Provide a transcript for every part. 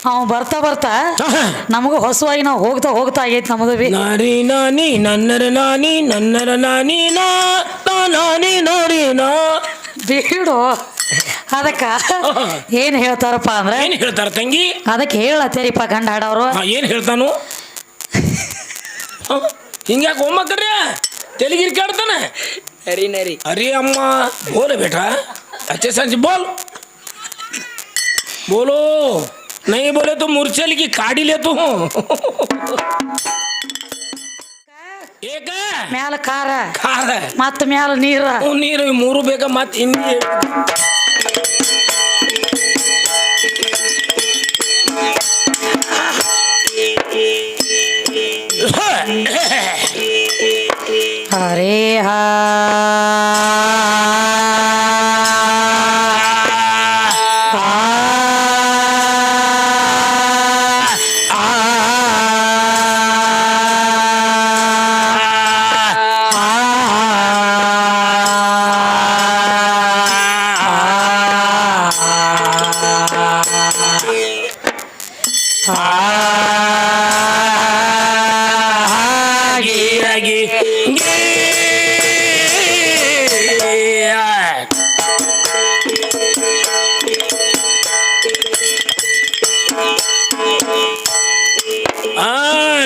ಅವ ಬರ್ತಾ ಬರ್ತಾ ನಮಗೂ ಹೊಸವಾಗಿ ನಾವು ಹೋಗ್ತಾ ಹೋಗ್ತಾ ಆಗೈತಿ ನಮ್ಮದು ಬಿ ನಾರಿ ನಾನಿ ನನ್ನರ ನಾನಿ ನನ್ನರ ನಾನಿ ನಾನಿ ನಾರಿ ನಾ ಬೀಡು ಅದಕ್ಕ ಏನ್ ಹೇಳ್ತಾರಪ್ಪ ಅಂದ್ರೆ ಏನ್ ಹೇಳ್ತಾರ ತಂಗಿ ಅದಕ್ಕೆ ಹೇಳತ್ತೇರಿಪ್ಪ ಗಂಡ ಹಾಡವ್ರು ಏನ್ ಹೇಳ್ತಾನು ಹಿಂಗ್ಯಾಕೆ ಒಮ್ಮಕ್ಕ್ರಿ ತೆಲಿಗಿರಿ ಕೇಳ್ತಾನೆ नरी नरी अरे अम्मा बोले बेटा अच्छे से बोल बोलो नहीं बोले तो मूर्छल की काढ़ी ले तू एक ಮ್ಯಾಲ ಖಾರ खार ಮತ್ತ ಮ್ಯಾಲ ನೀರ ನೀರು ಮೂರು ಬೇಕ ಮತ್ ಇನ್ನಿ ಹರೇ ಹಾ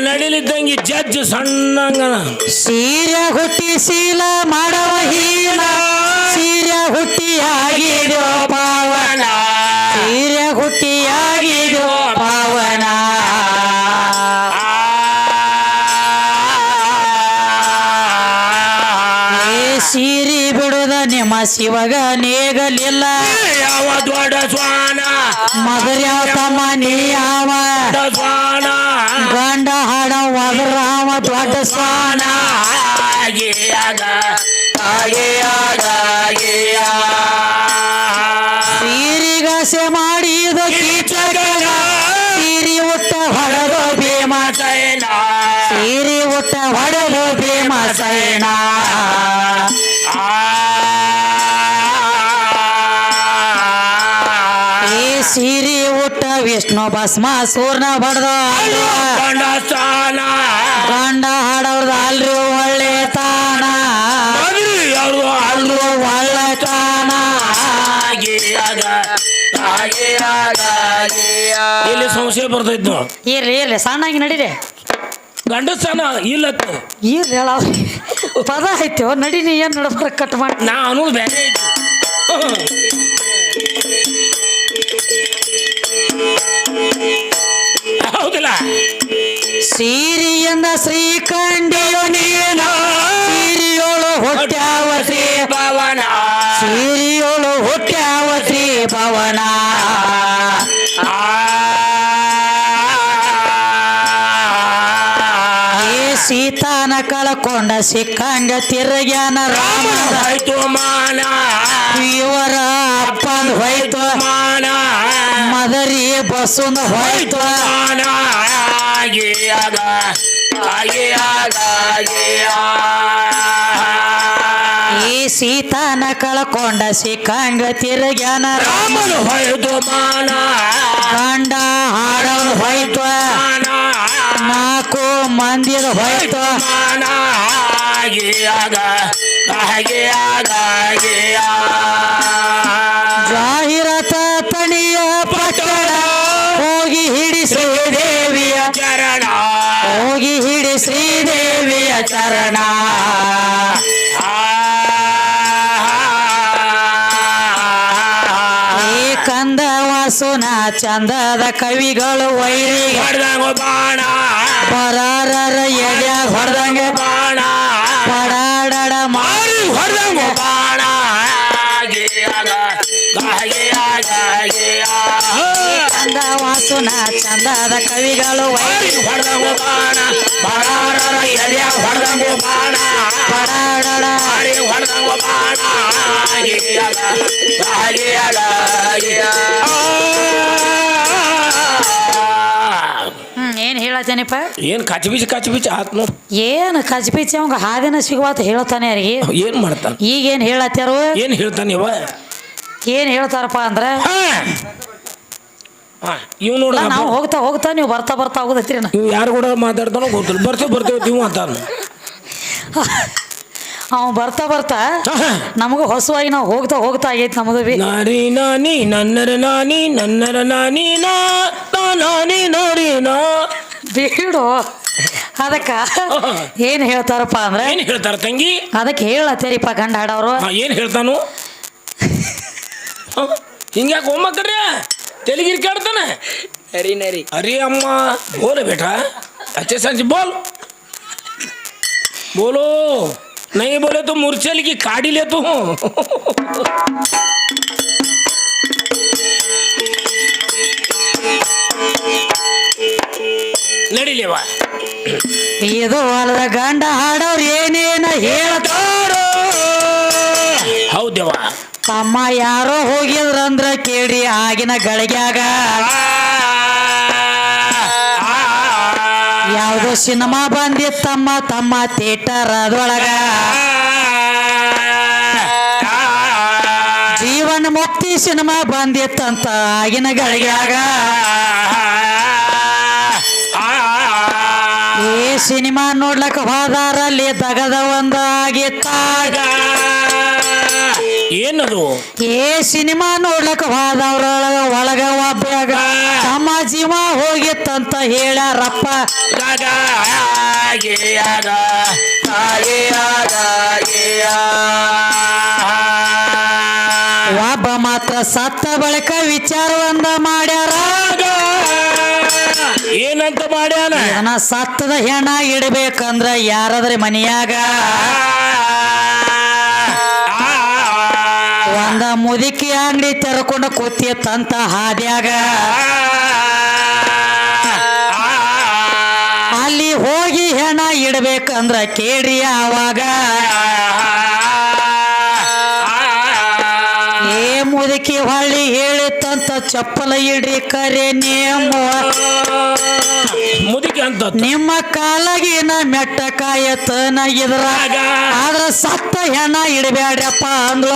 ನಡಿಲಿದ್ದಂಗೆ ಜಡ್ಜ್ ಸಣ್ಣಂಗನ ಸೀರೆ ಹುಟ್ಟಿ ಶೀಲ ಮಾಡವ ಹೀನ ಸೀರೆ ಹುಟ್ಟಿಯಾಗಿದೋ ಪಾವನ ಸೀರೆ ಹುಟ್ಟಿಯಾಗಿದೋ ಪಾವನ ಸೀರಿ ಬಿಡುದ ನಿಮ್ಮ ಶಿವಗ ನೇಗಲಿಲ್ಲ ಯಾವ ದೊಡ್ಡ ಸ್ವಾನ ಮಗರ ಯಾವ ತಮ್ಮ ನೀ ಯಾವ ಸ್ವಾನ ಗಂಡ ಹಾಡ ರಾಮ ದೊಡ್ಡ ಸ್ವಾನ ಸೀರಿಗಾಸೆ ಮಾಡಿದ ಕೀಚಕ ಸೀರಿ ಉಟ್ಟ ಹೊಡೆದು ಭೀಮ ಸೈನ ಸೀರಿ ಉಟ್ಟ ಹೊಡೆದು ಭೀಮ ಸೈನ ಈ ಸೀರಿ ಉಟ್ಟ ವಿಷ್ಣು ಭಸ್ಮ ಸೂರ್ಣ ಬಡ್ದ ಗಂಡ ಹಾಡವ್ರದ್ದು ಅಲ್ರಿ ಒಳ್ಳೆ ತಾಣ ಅಲ್ರು ಒಳ್ಳೆ ತಾಣ ಇಲ್ಲಿ ಸಂಶಯ ಬರ್ತೈತ್ ನೋಡ್ ಇರ್ಲಿ ಇರ್ಲಿ ಸಣ್ಣಾಗಿ ನಡೀರಿ ಗಂಡಸ್ತಾನ ಇಲ್ಲತ್ತು ಇರ್ಲಿ ಹೇಳ ಪದ ಆಯ್ತು ನಡೀನಿ ಏನ್ ನಡಬಾರ ಕಟ್ ಮಾಡಿ ನಾ ಅನ್ನೋದು ಬೇರೆ ಹೌದಿಲ್ಲ ಸೀರಿಯಿಂದ ಶ್ರೀಕಂಡಿಯು ನೀನ ಸೀರಿಯೋಳು ಹುಟ್ಟ್ಯಾವ ಶ್ರೀ ಭವನ ಸೀರಿಯೋಳು ಹುಟ್ಟ್ಯಾವ ಶ್ರೀ ಭವನ ಈ ಸೀತಾನ ಕಳ್ಕೊಂಡ ಸಿಕ್ಕಂಗ ತಿರುಗ್ಯಾನ ರಾಮ ಆಯ್ತು ಮಾನ ಇವರ ಅಪ್ಪಂದ ಹೋಯ್ತು ಮಾನ ಮದರಿ ಬಸ್ಸುಂದ ಹೋಯ್ತು ಮಾನ ಈ ಸೀತಾನ ಕಳ್ಕೊಂಡ ಸಿಕ್ಕಂಗ ತಿರುಗ್ಯಾನ ರಾಮನು ಹೋಯ್ತು ಮಾನ ಗಂಡ ಹಾಡವ್ರು ಹೋಯ್ತು ನಾಲ್ಕು ಮಂದಿದ ಹೋಯ್ತು ಮಾನ ಜಾಹಿರತ ತಣಿಯ ಪಟ್ಟಣ ಹೋಗಿ ಹಿಡಿ ಶ್ರೀದೇವಿಯ ಚರಣ ಹೋಗಿ ಹಿಡಿ ಶ್ರೀದೇವಿಯ ಚರಣ ಈ ಕಂದ ವಾಸುನ ಚಂದದ ಕವಿಗಳು ವೈರಿ ಹೊಡೆದಂಗ ಬಾಣ ಪರಾರರ ಎಡ್ಯಾಗ ಹೊಡೆದಂಗೆ ಬಾಣ ಪಡಾಡಡ ಮಾರಿ ಹೊಡೆದಂಗ ಬಾಣ ಕಂದ ವಾಸುನ ಚಂದದ ಕವಿಗಳು ವೈರಿ ಹೊಡೆದಂಗ ಬಾಣ ಪರಾರರ ಎಡ್ಯಾಗ ಹೊಡೆದಂಗ ಬಾಣ ಪಡಾಡಡ ಮಾರಿ ಹೊಡೆದಂಗ ಬಾಣ ಏನ್ ಹೇಳತ್ತೇನಪ್ಪ ಏನ್ ಕಚಬಿಚ್ ಆತ್ನು ಏನು ಕಜ್ಪಿಚ್ಚಿ ಅವಂಗ ಹಾದಿನ ಸಿಗುವತ್ ಹೇಳ್ತಾನೆ ಯಾರಿಗೆ ಏನ್ ಮಾಡ್ತಾನ ಈಗೇನ್ ಹೇಳತ್ತಾರು ಏನ್ ಹೇಳ್ತಾನ ಇವ ಏನ್ ಹೇಳ್ತಾರಪ್ಪ ಅಂದ್ರ ಇವ್ ನೋಡ ನಾವು ಹೋಗ್ತಾ ಹೋಗ್ತಾ ನೀವು ಬರ್ತಾ ಬರ್ತಾ ಹೋಗೋದತ್ತೀರಿ ಇವ್ ಯಾರು ಕೂಡ ಮಾತಾಡ್ತಾನೋ ಗೊತ್ತಿಲ್ಲ ಬರ್ತೇವೆ ನೀವು ಅಂತಾನ ಅವ ಬರ್ತಾ ಬರ್ತಾ ನಮಗೂ ಹೊಸವಾಗಿ ನಾವು ಹೋಗ್ತಾ ಹೋಗ್ತಾ ಆಗೈತಿ ನಮ್ಮದು ಬಿ ನಾರಿ ನಾನಿ ನನ್ನರ ನಾನಿ ನನ್ನರ ನಾನಿ ನಾನಿ ನಾರಿ ನಾ ಬೀಡು ಅದಕ್ಕ ಏನ್ ಹೇಳ್ತಾರಪ್ಪ ಅಂದ್ರೆ ಏನ್ ಹೇಳ್ತಾರ ತಂಗಿ ಅದಕ್ಕೆ ಹೇಳತ್ತೇರಿಪ್ಪ ಗಂಡ ಹಾಡವ್ರು ಏನ್ ಹೇಳ್ತಾನು ಹಿಂಗ್ಯಾಕೆ ಹೋಗ್ಮಕ್ರೆ ತೆಲಿಗಿರಿ ಕಾಡ್ತಾನೆ ನರಿ ನರಿ अरे अम्मा बोले बेटा अच्छे से बोल बोलो नहीं बोले तो मूर्छल की काढ़ी ले तू ನಡಿಲೇವಾ ಇದು ಅಲ್ಲದ ಗಂಡ ಹಾಡೋರು ಏನೇನ ಹೇಳ್ತಾರೋ ಹೌದೇವಾ ತಮ್ಮ ಯಾರೋ ಹೋಗಿದ್ರಂದ್ರ ಕೇಳಿ ಆಗಿನ ಗಳಿಗ್ಯಾಗ ಯಾವ್ದೋ ಸಿನಿಮಾ ಬಂದಿತ್ತಮ್ಮ ತಮ್ಮ ಥಿಯೇಟರ್ ಅದೊಳಗ ಜೀವನ ಮುಕ್ತಿ ಸಿನಿಮಾ ಬಂದಿತ್ತಂತ ಆಗಿನ ಗಳಿಗ್ಯಾಗ ಈ ಸಿನಿಮಾ ನೋಡ್ಲಕ್ಕ ಹೋದಾರಲ್ಲಿ ತಗದ ಒಂದಾಗಿತ್ತಾಗ ಏನದು ಏ ಸಿನಿಮಾ ನೋಡ್ಲಕ್ಕ ಹೋದವ್ರೊಳಗ ಒಳಗ ಒಬ್ಬಾಗ ತಮ್ಮ ಜೀವ ಹೋಗಿತ್ತಂತ ಹೇಳ್ಯಾರಪ್ಪ ಒಬ್ಬ ಮಾತ್ರ ಸತ್ತ ಬಳಿಕ ವಿಚಾರ ಒಂದ ಮಾಡ್ಯಾರ ಏನಂತ ಮಾಡ್ಯಾನ ಇದನ್ನ ಸತ್ತದ ಹೆಣ ಇಡ್ಬೇಕಂದ್ರ ಯಾರಾದ್ರೆ ಮನಿಯಾಗ ಒಂದ ಮುದುಕಿ ಅಂಗಡಿ ತೆರ್ಕೊಂಡು ಕೂತಿತ್ತಂತ ಹಾದ್ಯಾಗ ಅಲ್ಲಿ ಹೋಗಿ ಹೆಣ ಇಡ್ಬೇಕಂದ್ರ ಕೇಳ್ರಿ ಆವಾಗ ಏ ಮುದುಕಿ ಹೊಳ್ಳಿ ಹೇಳಿತ್ತಂತ ಚಪ್ಪಲ ಇಡ್ರಿ ಕರೆ ಮುದುಕಿ ಅಂತ ನಿಮ್ಮ ಕಾಲಗಿನ ಮೆಟ್ಟ ಕಾಯತನ ಇದ್ರಾಗ ಆದ್ರ ಸತ್ತ ಹೆಣ ಇಡಬೇಡ್ರಪ್ಪ ಅಂದ್ಲು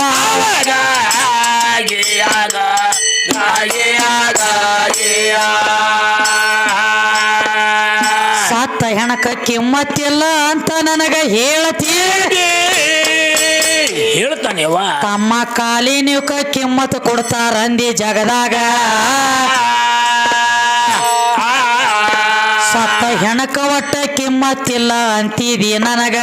ಸತ್ತ ಹೆಣಕ ಕಿಮ್ಮತ್ತಿಲ್ಲ ಅಂತ ನನಗ ಹೇಳ್ತಾನೆವ ತಮ್ಮ ಕಾಲಿನಕ ಕಿಮ್ಮತ್ ಕೊಡ್ತಾರಂದಿ ಜಗದಾಗ ಸತ್ತ ಹೆಣಕ ಒಟ್ಟ ಕಿಮ್ಮತ್ತಿಲ್ಲ ಅಂತಿದಿ ನನಗ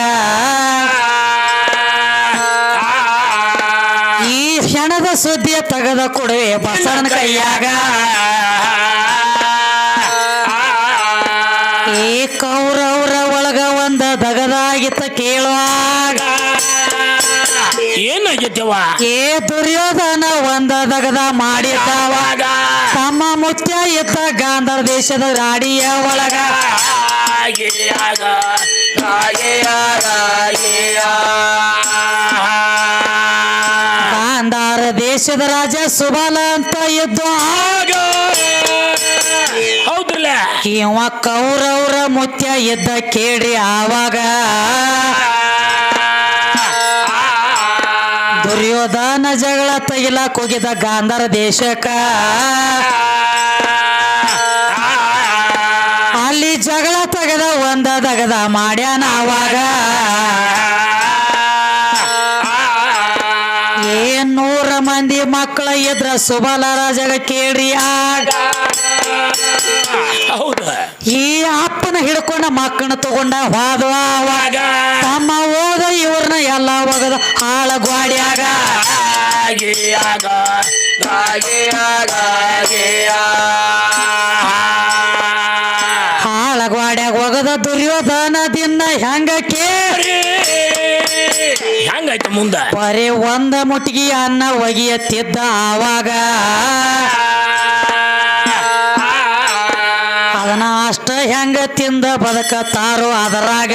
ಈ ಹೆಣದ ಸುದ್ದಿಯ ತೆಗೆದ ಕೊಡುವೆ ಬಸವನ ಕೈಯಾಗ ಏ ಕೌರವ್ರ ಒಳಗ ಒಂದ ದಗದಾಗಿತ್ತ ಕೇಳುವಾಗ ಏನಾಗಿತ್ತವ ಏ ದುರ್ಯೋಧನ ಒಂದ ದಗದ ಮಾಡಿದ್ದವಾಗ ತಮ್ಮ ಮುತ್ಯ ಇತ್ತ ಗಾಂಧಾರ ದೇಶದ ರಾಡಿಯ ಒಳಗ ಗಾಂಧಾರ ದೇಶದ ರಾಜ ಸುಬಲ ಅಂತ ಇದ್ದು ಹೌದ್ರಲ್ಲ ಇವ ಕೌರವ್ರ ಮುತ್ಯ ಇದ್ದ ಕೇಳ್ರಿ ಆವಾಗ ದುರ್ಯೋಧನ ಜಗಳ ತೆಗಿಲಾಕ್ ಹೋಗಿದ್ದ ಗಾಂಧಾರ ದೇಶಕ್ಕ ಅಲ್ಲಿ ಜಗಳ ತೆಗೆದ ಒಂದ ದಗದ ಮಾಡ್ಯಾನ ಆವಾಗ ಏನ್ 100 ಮಂದಿ ಮಕ್ಕಳ ಇದ್ರ ಸುಬಲ ರಾಜಗ ಕೇಳ್ರಿ ಆಗ ಹೌದ ಈ ಅಪ್ಪನ ಹಿಡ್ಕೊಂಡ ಮಕ್ಕಳನ್ನ ತಗೊಂಡ ಹೋದ ಅವಾಗ ತಮ್ಮ ಓದ ಇವ್ರನ್ನ ಎಲ್ಲ ಒಗದ ಹಾಳ ಗ್ವಾಡ್ಯಾಗ ಹಾಳ ಗ್ವಾಡ್ಯಾಗ ಒಗದ ದುರ್ಯೋಧನದಿಂದ ಹೆಂಗ ಕೇಳಿ ಹೆಂಗಾಯ್ತು ಮುಂದ ಬರೇ ಒಂದ ಮುಟ್ಟಿಗೆ ಅನ್ನ ಒಗಿಯತ್ತಿದ್ದ ಆವಾಗ ಅದನ್ನ ಅಷ್ಟ ಹೆಂಗ ತಿಂದ ಬದುಕತಾರೋ ಅದರಾಗ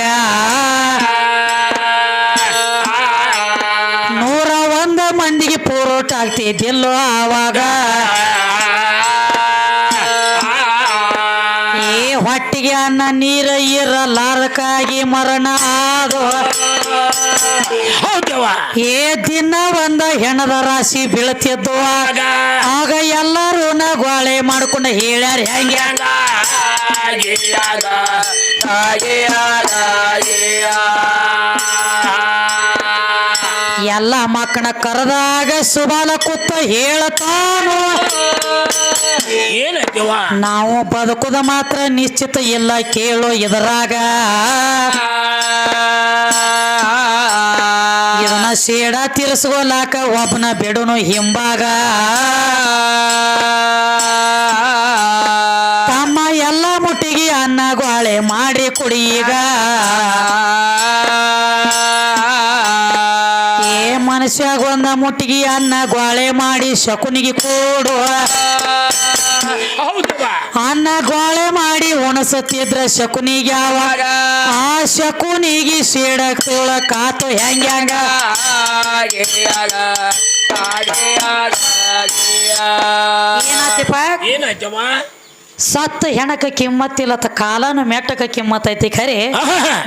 101 ಮಂದಿಗೆ ಪೂರೋಟ ಆಗ್ತಿದ್ದಿಲ್ಲೋ ಆವಾಗ ಈ ಹೊಟ್ಟಿಗೆ ಅನ್ನ ನೀರ ಇರಲಾರಕ್ಕಾಗಿ ಮರಣ ಆದೋ ಹೌದವ್ವ ಏ ದಿನ ಒಂದ ಹೆಣದ ರಾಶಿ ಬೀಳ್ತಿದ್ದು ಆಗ ಎಲ್ಲರೂ ಗೋಳೆ ಮಾಡ್ಕೊಂಡು ಹೇಳ್ಯಾರ ಹೆಂಗೆ ಎಲ್ಲ ಮಕ್ಕಳ ಕರೆದಾಗ ಸುಬಾಲ ಕೂತ ಹೇಳತಾನು ಏನೈತಿವ ನಾವು ಬದುಕುದ ಮಾತ್ರ ನಿಶ್ಚಿತ ಇಲ್ಲ ಕೇಳೋ ಇದರಾಗ ಇದನ್ನ ಸೇಡ ತೀರಿಸ್ಕೊಲಾಕ ಒಬ್ಬನ ಬಿಡುನು ಹಿಂಬಾಗ ತಮ್ಮ ಎಲ್ಲ ಮುಟ್ಟಿಗೆ ಅನ್ನ ಗೋಳೆ ಮಾಡಿ ಕುಡಿ ಈಗ ಏ ಮನುಷ್ಯಾಗ ಒಂದ ಮುಟ್ಟಿಗೆ ಅನ್ನ ಗೋಳೆ ಮಾಡಿ ಶಕುನಿಗೆ ಕೊಡುವ ಅನ್ನ ಗೋಳೆ ಮಾಡಿ ಉಣಸುತ್ತಿದ್ರ ಶಕುನಿಗೆ ಯಾವಾಗ ಆ ಶಕುನಿಗೆ ಸೇಡ ಕಾತು ಹೆಂಗ ಏನಾಯ್ತವ ಸತ್ತ ಹೆಣಕ ಕಿಮ್ಮತ್ತಿಲ್ಲತ್ತ ಕಾಲನ ಮೆಟ್ಟಕ ಕಿಮ್ಮತ್ತೈತಿ ಖರೆ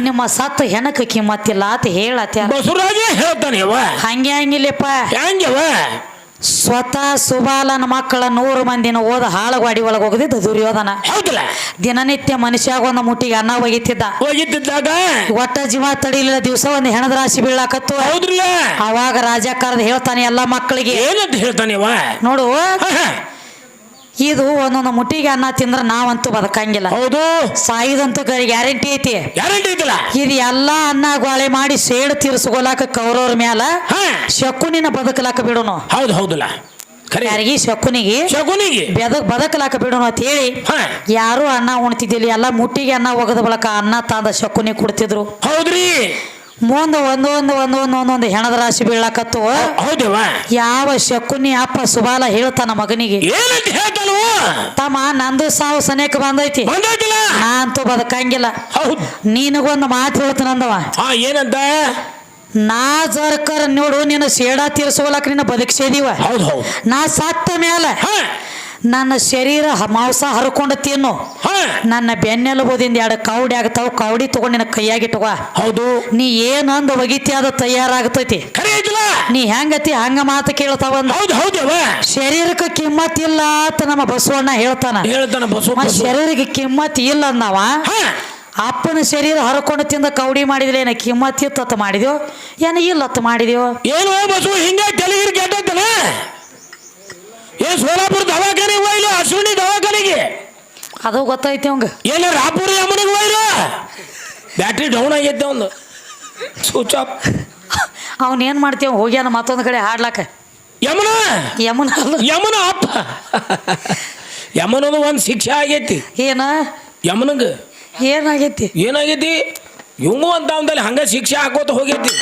ನಿಮ್ಮ ಸತ್ತ ಹೆಣಕ ಕಿಮ್ಮತ್ತಿಲ್ಲ ಅಂತ ಹೇಳತ್ತ ಬಸವರಾಜ ಹೇಳ್ತಾನೆ ಹಂಗೆ ಹಂಗಿಲ್ಲಪ್ಪ ಹೆಂಗವ ಸ್ವತಃ ಸುಬಾಲನ ಮಕ್ಕಳ 100 ಮಂದಿನ ಓದ ಹಾಳಗಾಡಿ ಒಳಗೆ ಹೋಗದಿದ್ದ ದುರ್ಯೋಧನ ಹೌದಲ್ಲ ದಿನನಿತ್ಯ ಮನುಷ್ಯಾಗ ಒಂದು ಮುಟ್ಟಿಗೆ ಅನ್ನ ಹೋಗಿತ್ತಿದ್ದಾಗ ಒಟ್ಟ ಜೀವ ತಡಿಲಿಲ್ಲ ದಿವಸ ಒಂದು ಹೆಣದ ರಾಶಿ ಬೀಳಾಕತ್ತು ಹೌದ್ರಿ ಅವಾಗ ರಾಜ ಕರೆದು ಹೇಳ್ತಾನೆ ಎಲ್ಲ ಮಕ್ಕಳಿಗೆ ಏನಂತ ಹೇಳ್ತಾನೆ ನೋಡು ಇದು ಒಂದೊಂದು ಮುಟ್ಟಿಗೆ ಅನ್ನ ತಿಂದ್ರ ನಾವಂತೂ ಬದುಕಂಗಿಲ್ಲ ಹೌದು ಸಾಯಿದಂತೂ ಗ್ಯಾರಂಟಿ ಐತಿ ಗ್ಯಾರಂಟಿ ಐತಿಲ್ಲ ಇದು ಎಲ್ಲಾ ಅನ್ನ ಗೋಳೆ ಮಾಡಿ ಸೇಡು ತೀರಿಸ್ಕೊಲಾಕ ಕೌರವ್ರ ಮ್ಯಾಲ ಶಕುನಿನ ಬದುಕಲಾಕ ಬಿಡೋನು ಹೌದು ಹೌದಲ್ಲ ಯಾರಿಗೆ ಶಕುನಿಗೆ ಬದುಕಲಾಕ ಬಿಡೋನು ಅಂತ ಹೇಳಿ ಯಾರು ಅನ್ನ ಉಣ್ತಿದ್ದಿಲ್ಲ ಎಲ್ಲ ಮುಟ್ಟಿಗೆ ಅನ್ನ ಒಗದ ಬಳಕ ಅನ್ನ ತಂದ ಶಕುನಿ ಕೊಡ್ತಿದ್ರು ಹೌದ್ರಿ ಮುಂದೆ ಒಂದೊಂದು ಹೆಣದ ರಾಶಿ ಬೀಳಾಕತ್ತು ಹೌದವ ಯಾವ ಶಕುನಿ ಅಪ್ಪ ಸುಬಾಲ ಹೇಳ್ತಾನ ಮಗನಿಗೆ ಏನಂತ ಹೇಳ್ತಾನು ತಮ್ಮ ನಂದು ಸಾವು ಸನೇಕ ಬಂದೈತಿ ನಾ ಅಂತೂ ಬದುಕಂಗಿಲ್ಲ ನೀನಗೊಂದು ಮಾತು ಹೇಳ್ತಾನಂದವ ಏನಂತ ನಾ ಜರ್ಕರ್ ನೋಡು ನಿನ್ನ ಸೇಡ ತೀರ್ಸೋಲಕ್ ನಿನ್ನ ಬದುಕ್ಸಿದೀವ ನಾ ಸತ್ತ ಮೇಲೆ ನನ್ನ ಶರೀರ ಮಾಂಸ ಹರ್ಕೊಂಡು ತಿನ್ನು ನನ್ನ ಬೆನ್ನೆಲುಬುದಿಂದ 2 ಕೌಡಿ ಆಗ್ತಾವ ಕೌಡಿ ತಗೊಂಡು ನಿನ್ನ ಕೈಯಾಗಿಟ್ಟುವ ಹೌದು ನೀ ಏನಂದು ಒಗಿತಿ ಅದು ತಯಾರಾಗತೈತಿ ನೀ ಹೆಂಗತಿ ಹಂಗ ಮಾತು ಕೇಳ್ತಾವ ಶರೀರಕ್ಕೆ ಕಿಮ್ಮತ್ ಇಲ್ಲ ಅಂತ ನಮ್ಮ ಬಸವಣ್ಣ ಹೇಳ್ತಾನ ಶರೀರಕ್ಕೆ ಕಿಮ್ಮತ್ ಇಲ್ಲ ಅಂದವ ಅಪ್ಪನ ಶರೀರ ಹರ್ಕೊಂಡು ತಿಂದ ಕೌಡಿ ಮಾಡಿದ್ರೆ ಏನ ಕಿಮ್ಮತ್ ಇತ್ತ ಮಾಡಿದ್ಯೋ ಏನ ಇಲ್ಲತ್ತ ಮಾಡಿದ್ಯೋ ಏನು ಬಸವ ಹಿಂಗ ತಲೆಗಿರಿ ಕೆಟ್ಟೈತಲ್ಲ ಸೋಲಾಪುರ ದವಾಖಾನೆ ಹೋಯ್ಲು ಅಶ್ವಿನಿ ದವಾಖಾನೆಗೆ ಅದು ಗೊತ್ತೈತಿ ಅವಂಗ ಏನ ರಾಪುರ ಯಮನಿಗೆ ಹೋಯ್ಲು ಬ್ಯಾಟ್ರಿ ಡೌನ್ ಆಗೈತೆ ಒಂದು ಸ್ವಿಚ್ ಆಫ್ ಅವನೇನ್ ಮಾಡ್ತೀವ ಹೋಗ್ಯಾನ ಮತ್ತೊಂದು ಕಡೆ ಹಾಡ್ಲಾಕ ಯಮನ ಅಪ್ಪ ಯಮನದು ಒಂದು ಶಿಕ್ಷೆ ಆಗೈತಿ ಏನ ಯಮನಗ ಏನಾಗೈತಿ ಇವಂಗು ಅಂತ ಅವನಲ್ಲಿ ಹಂಗ ಶಿಕ್ಷೆ ಹಾಕೋತ ಹೋಗೈತಿ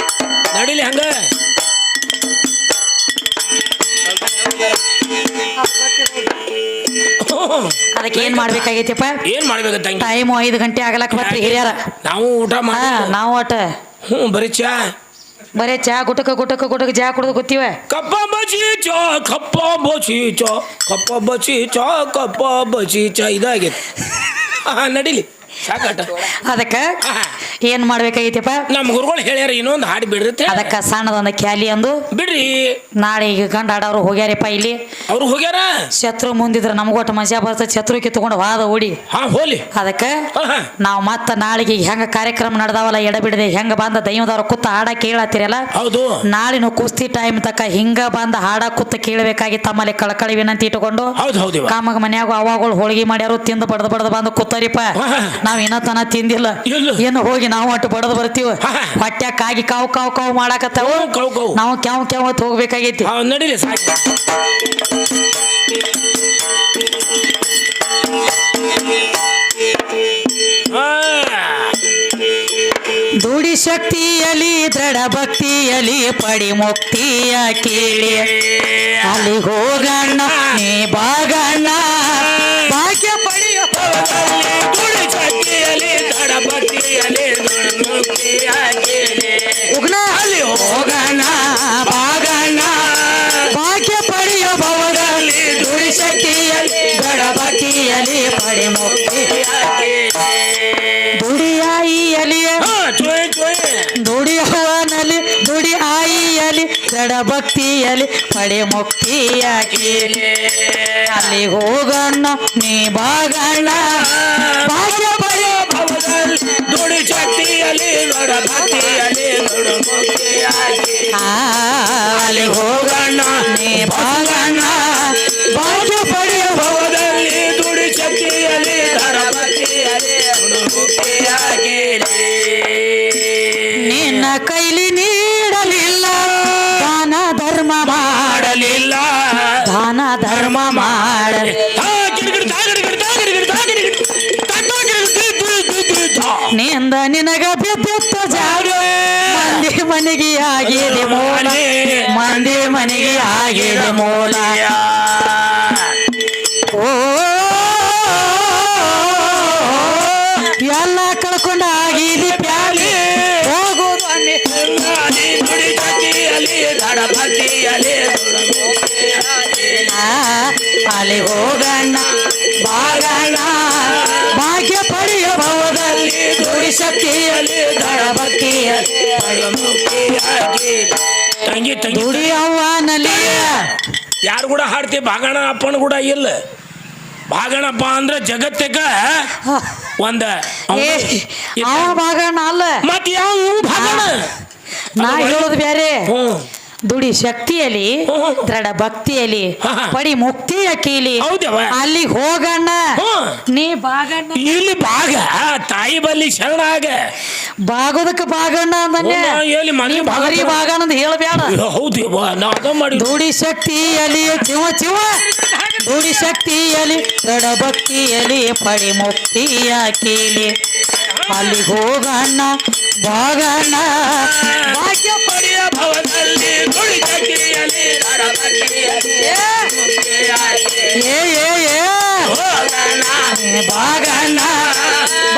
ನಡಿಲಿ ಹಂಗ ಅದಕ್ಕೆ ಏನ್ ಮಾಡ್ಬೇಕಾಗೈತಿಪ್ಪ ಟೈಮ್ 5 ಗಂಟೆ ಆಗಲಕ್ಕ ಬರ್ತೀರಿ ಹಿರಿಯರ ನಾವು ಊಟ ನಾವು ಒಟ್ಟ ಬರೇ ಚಾ ಗುಟಕ ಚಾ ಕುಡಿದು ಗೊತ್ತೀವ ಕಪ್ಪ ಬಚಿ ಚಾ ಇದಾಗೈತಿ ನಡಿಲಿ ಸಾಕಾಟ ಅದಕ್ಕ ಏನ್ ಮಾಡ್ಬೇಕಾಗೈತಿಪ್ಪ ನಮ್ಮ ಗುರುಗಳು ಹೇಳ್ಯಾರ ಇನ್ನೊಂದು ಹಾಡು ಬಿಡ್ರಿ ಅದಕ್ಕ ಸಣ್ಣದೊಂದು ಕ್ಯಾಲಿ ಅಂದು ಬಿಡ್ರಿ ನಾಳೆ ಈಗ ಗಂಡ ಆಡವ್ರು ಹೋಗ್ಯಾರಪ್ಪ ಇಲ್ಲಿ ಅವ್ರು ಹೋಗ್ಯಾರ ಶತ್ರು ಮುಂದಿದ್ರ ನಮಗೊಟ್ಟು ಮಜಾ ಬರ್ತದೆ ಶತ್ರು ಕಿತ್ಕೊಂಡು ವಾದ ಓಡಿ ಹೋಲಿ ಅದಕ್ಕ ನಾವ್ ಮತ್ತ ನಾಳೆಗೆ ಹೆಂಗ ಕಾರ್ಯಕ್ರಮ ನಡೆದಾವಲ್ಲ ಎಡಬಿಡದೆ ಹೆಂಗ ಬಂದ ದೈವದವ್ರ ಕೂತ ಹಾಡ ಕೇಳತ್ತೀರಲ್ಲ ಹೌದು ನಾಳಿನ ಕುಸ್ತಿ ಟೈಮ್ ತಕ್ಕ ಹಿಂಗ ಬಂದ ಹಾಡ ಕೂತ ಕೇಳಬೇಕಾಗಿ ತಮ್ಮಲ್ಲಿ ಕಳಕಳಿ ವಿನಂತಿ ಇಟ್ಟುಕೊಂಡು ಕಾಮಗ ಮನ್ಯಾಗ ಅವಾಗಳು ಹೋಳಿಗೆ ಮಾಡ್ಯಾರು ತಿಂದು ಬಡದ ಬಂದು ಕೂತಾರಿಪ್ಪ ನಾವ್ ಇನ್ನತನ ತಿಂದಿಲ್ಲ ಏನು ಹೋಗಿ ನಾವು ಒಟ್ಟು ಬಡದ್ ಬರ್ತೀವ ಹೊಟ್ಯಾಕಾಗಿ ಕಾವು ಮಾಡಾಕತ್ತಾವ ನಾವು ಕ್ಯಾವ್ ಹೋಗ್ಬೇಕಾಗೈತಿ ನಡೀಲಿ ದುಡಿ ಶಕ್ತಿಯಲಿ ದೃಢ ಭಕ್ತಿಯಲಿ ಪಡಿ ಮುಕ್ತಿಯ ಕೇಳಿ ಅಲ್ಲಿ ಹೋಗಣ್ಣ ನೀ ಬಾಗಣ್ಣ ಭಾಗ್ಯ ಪಡೆಯ ದುಡಿ ಶಕ್ತಿಯಲಿ ದೃಢ ಭಕ್ತಿಯಲಿ ಅಲ್ಲಿ ಹೋಗಣ್ಣ ಬಾಗಣ್ಣ ಭಾಗ್ಯ ಪಡೆಯ ಭವದಲ್ಲಿ ದುಡಿ ಶಕ್ತಿಯಲಿ ದೃಢ ಭಕ್ತಿಯಲಿ ಪಡಿ ಮುಕ್ತಿಯ ದುಡಿಯಾಯಿಯಲಿ ದುಡಿಯುವನಲ್ಲಿ ದೃಢ ಭಕ್ತಿಯಲ್ಲಿ ಪಡೆ ಮುಕ್ತಿಯಾಗಿಲಿ ಅಲ್ಲಿ ಹೋಗಣ್ಣ ನೀ ಬಾಗಣ್ಣ ಭಾಗ್ಯ ಪಡೆ ಭವದಲ್ಲಿ ದುಡಿ ಶಕ್ತಿಯಲ್ಲಿ ದೊಡ ಭಕ್ತಿಯಲ್ಲಿ ದೊಡ ಮುಕ್ತಿಯಾಗಿ ಅಲ್ಲಿ ಹೋಗಣ್ಣ ನೀ ಬಾಗಣ್ಣ ಭಾಗ್ಯ ಪಡೆಯ ಭವದಲ್ಲಿ ದುಡಿ ಶಕ್ತಿಯಲ್ಲಿ ದೊಡ ಭಕ್ತಿಯಲ್ಲಿ ದೊಡ ಮುಕ್ತಿಯಾಗಿ ನಿನ್ನ ಕೈಲಿ ನೀಡಲಿಲ್ಲ ದಾನ ಧರ್ಮ ಮಾಡಲಿಲ್ಲ ದಾನ ಧರ್ಮ ಮಾಡಲಿ ನಿಂದ ನಿನಗ ಬಿದ್ದಿತ್ತ ಜಾಗ ಮಂದಿ ಮನೆಗೆ ಆಗಿದೆ ಮೂಲ ಮಂದಿ ಮನೆಗೆ ಆಗಿದೆ ಮೂಲ ಓ ಎಲ್ಲ ಕಳ್ಕೊಂಡ ಆಗಿದೆ ಪ್ಯಾಲಿ ಹೋಗೋದು ಅಲ್ಲಿ ಅಲ್ಲಿ ಹೋಗಣ್ಣ ಬಾಗಣ್ಣ ಭಾಗ್ಯ ಪಡೆಯ ಭವದಲ್ಲಿ ದುಡಿ ಶಕ್ತಿಯಲ್ಲಿ ದಳ ಭಕ್ತಿಯಲ್ಲಿ ತಂಗಿ ತಂಗಿ ದುಡಿ ಅವ್ವನಲ್ಲಿ ಯಾರು ಕೂಡ ಹಾಡ್ತಿ ಭಾಗಣ ಅಪ್ಪನ ಕೂಡ ಇಲ್ಲ ಭಾಗಣಪ್ಪ ಅಂದ್ರೆ ಜಗತ್ತಿಗ ಒಂದ ಅವ ಭಾಗಣ್ಣ ಅಲ್ಲ ಮತ್ ಯಾವ ಭಾಗಣ ನಾ ಹೇಳೋದು ಬೇರೆ ಹ್ಮ್ ದುಡಿ ಶಕ್ತಿಯಲ್ಲಿ ದೃಢ ಭಕ್ತಿಯಲ್ಲಿ ಪಡಿ ಮುಕ್ತಿಯ ಕೀಲಿ ಹೌದವ ಅಲ್ಲಿ ಹೋಗಣ್ಣ ನೀ ಬಾಗಣ್ಣ ಇಲ್ಲಿ ಭಾಗ ತಾಯಿ ಬಲ್ಲಿ ಶರಣಾಗ ಬಾಗೋದಕ್ಕೆ ಬಾಗಣ್ಣ ಅಂದನ್ನೇ ಎಲ್ಲಿ ಮನೆ ಬರೀ ಬಾಗಣ್ಣ ಅಂತ ಹೇಳಬೇಡ ಹೌದೇವ ನಾ ಅದ ಮಾಡಿ ದುಡಿ ಶಕ್ತಿಯಲ್ಲಿ ಚಿವ ಚಿವ ದುಡಿ ಶಕ್ತಿಯಲ್ಲಿ ದೃಢ ಭಕ್ತಿಯಲ್ಲಿ ಪಡಿ ಮುಕ್ತಿಯ ಕೀಲಿ ಅಲ್ಲಿ ಹೋಗಣ್ಣ ಬಾಗಣ್ಣ ಭಾಗ್ಯ ಪಡೆಯ ಭವದಲ್ಲಿ ದುಡಿ ಶಕ್ತಿಯಲ್ಲಿ ದೃಢ ಭಕ್ತಿಯಲ್ಲಿ ಬಾಗಣ್ಣ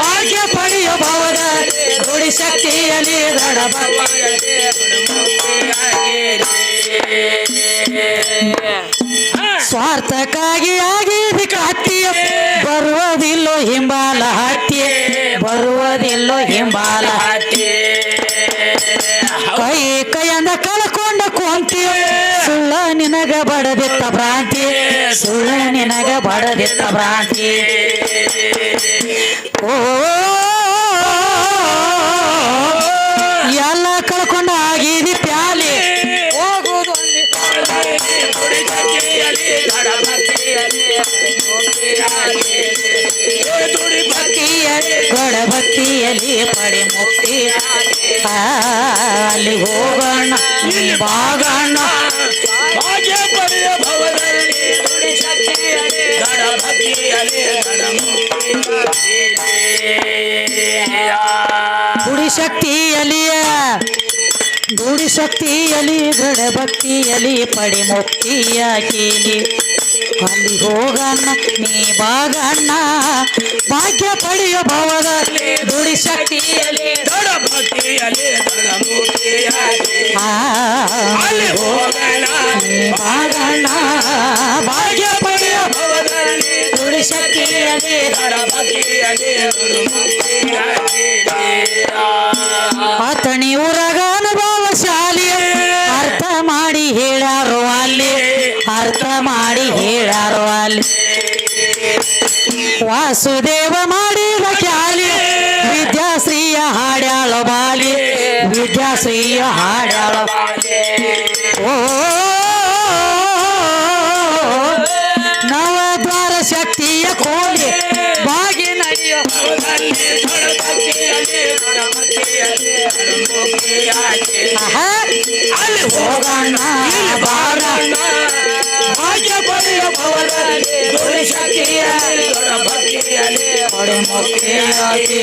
ಭಾಗ್ಯ ಪಡೆಯ ಭವದ ದುಡಿ ಶಕ್ತಿಯಲ್ಲಿ ದೃಢ ಸ್ವಾರ್ಥಕ್ಕಾಗಿ ಆಗಿದೆ ಕಾತ್ಯ ಬರುವುದಿಲ್ಲೋ ಹಿಂಬಾಲ ಹತ್ಯೆ ಬರುವುದಿಲ್ಲೋ ಹಿಂಬಾಲ ಕೈ ಕೈಯಿಂದ ಕಳ್ಕೊಂಡ ಕೊಂತಿ ಸುಳ್ಳ ನಿನಗ ಬಡದಿತ್ತ ಭ್ರಾಂತಿ ಸುಳ್ಳ ನಿನಗ ಬಡದಿತ್ತ ಭ್ರಾಂತಿ ಓ ಎಲ್ಲ ಕಳ್ಕೊಂಡ ಆಗಿದೆ ಪ್ಯಾಲಿ ಹೋಗುವುದು ಗಡ ಭಕ್ತಿಯಲ್ಲಿ ಪಡೆ ಮುಕ್ತಿ ಅಲ್ಲಿ ಹೋಗೋಣ ಬಾಗಣ್ಣ ಭಾಗ್ಯ ಪಡೆಯ ಭವದಲ್ಲಿ ದುಡಿ ಶಕ್ತಿಯಲ್ಲಿ ದೃಢ ಭಕ್ತಿಯಲ್ಲಿ ದುಡಿ ಶಕ್ತಿಯಲ್ಲಿಯ ದುಡಿ ಶಕ್ತಿಯಲ್ಲಿ ದೃಢ ಭಕ್ತಿಯಲ್ಲಿ ಪಡೆ ಮುಕ್ತಿಯ ಕೀಲಿ ಅಲ್ಲಿ ಹೋಗಣ್ಣ ನೀ ಬಾಗಣ್ಣ ಭಾಗ್ಯ ಪಡೆಯ ಭವದಲ್ಲಿ ದುಡಿ ಶಕ್ತಿಯಲ್ಲಿ ದೃಢ ಭಕ್ತಿಯಲ್ಲಿ ದೃಢ ಮುಕ್ತಿಯಾಗಿ ಅಲ್ಲಿ ಹೋಗೋಣ ನೀ ಬಾಗಣ್ಣ ಭಾಗ್ಯ ಪಡೆಯ ಭವದಲ್ಲಿ ದುಡಿ ಶಕ್ತಿಯಲ್ಲಿ ದೃಢ ಭಕ್ತಿಯಲ್ಲಿ ದೃಢ ಮುಕ್ತಿಯಾಗಿ ಆತಣಿ ಊರಾಗ ಅನುಭವ ಶಾಲಿ ಅರ್ಥ ಮಾಡಿ ಹೇಳಾರು ಅಲ್ಲಿ ಅರ್ಥ ಮಾಡಿ ಹೇಳಾರು ಅಲ್ಲಿ ವಾಸುದೇವ ಮಾಡಿದ ಖ್ಯಾಲಿ ವಿದ್ಯಾಶ್ರೀಯ ಹಾಡ್ಯಾಳ ಬಾಲಿ ವಿದ್ಯಾಶ್ರೀಯ ಹಾಡ್ಯಾಳ ಓ ನವದ್ವಾರ ಶಕ್ತಿಯ ಕೋಲಿ ಬಾಗಿ ನಡೆಯೋ ಅಲ್ಲಿ ಹೋಗೋಣ ಬಾಗಣ್ಣ ಭಾಗ್ಯ ಪಡೆಯ ಭವದಲ್ಲಿ ದುಡಿ ಶಕ್ತಿಯಲ್ಲಿ ಪಡೆ ಮುಕ್ತಿಯಾಗಿ